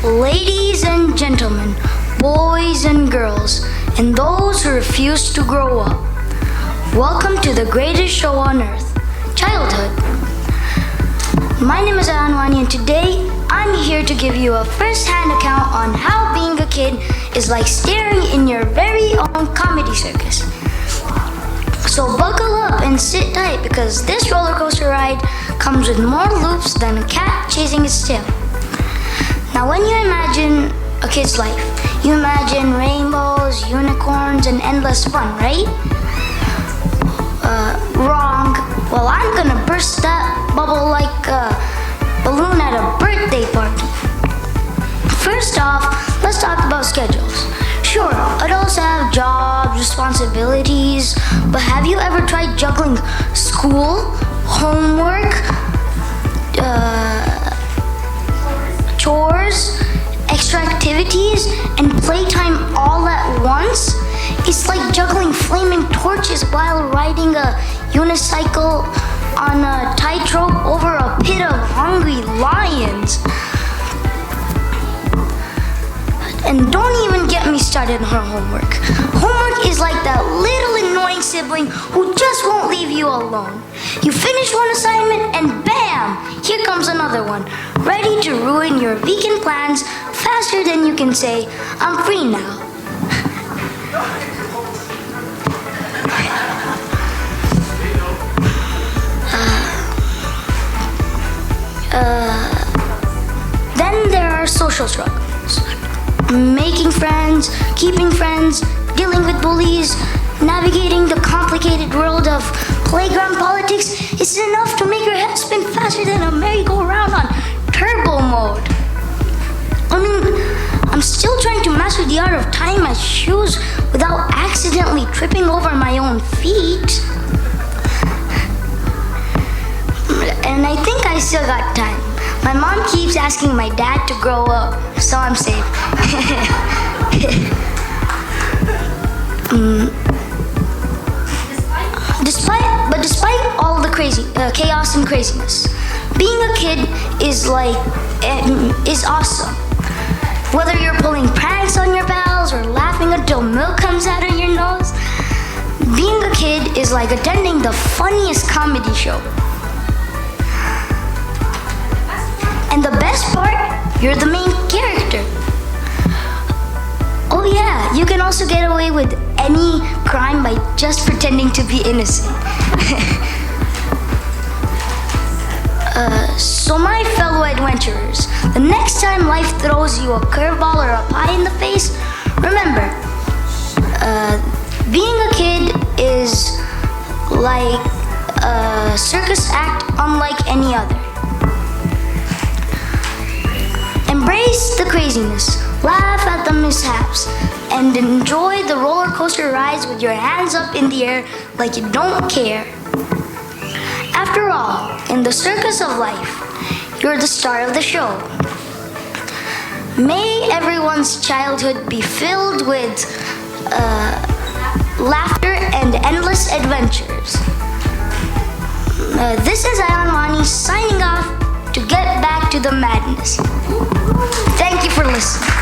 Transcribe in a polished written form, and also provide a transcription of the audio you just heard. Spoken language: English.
Ladies and gentlemen, boys and girls, and those who refuse to grow up, welcome to the greatest show on earth, childhood. My name is Anwani, and today I'm here to give you a first-hand account on how being a kid is like staring in your very own comedy circus. So buckle up and sit tight because this roller coaster ride comes with more loops than a cat chasing its tail. Now when you imagine a kid's life, you imagine rainbows, unicorns, and endless fun, right? Wrong. Well, I'm gonna burst that bubble like a balloon at a birthday party. First off, let's talk about schedules. Sure, adults have jobs, responsibilities, but have you ever tried juggling school, homework, chores, extra activities, and playtime all at once? It's like juggling flaming torches while riding a unicycle on a tightrope over a pit of hungry lions. And don't even get me started on her homework. Homework is like that little annoying sibling who just won't leave you alone. You finish one assignment and bam, here comes another one, ready to ruin your weekend plans faster than you can say, I'm free now. Then there are social struggles. Making friends, keeping friends, dealing with bullies, navigating the complicated world of playground politics is enough to make your head spin faster than a merry-go-round on turbo mode. I mean, I'm still trying to master the art of tying my shoes without accidentally tripping over my own feet. And I think I still got time. My mom keeps asking my dad to grow up, so I'm safe. Despite all the chaos and craziness, being a kid is awesome. Whether you're pulling pranks on your pals or laughing until milk comes out of your nose, being a kid is like attending the funniest comedy show. And the best part, you're the main character. Oh yeah, you can also get away with any crime by just pretending to be innocent. So my fellow adventurers, the next time life throws you a curveball or a pie in the face, remember, being a kid is like a circus act unlike any other. Embrace the craziness, laugh at the mishaps, and enjoy the roller coaster rides with your hands up in the air like you don't care. After all, in the circus of life, you're the star of the show. May everyone's childhood be filled with laughter and endless adventures. This is Anwani signing off to get back to the madness. Thank you for listening.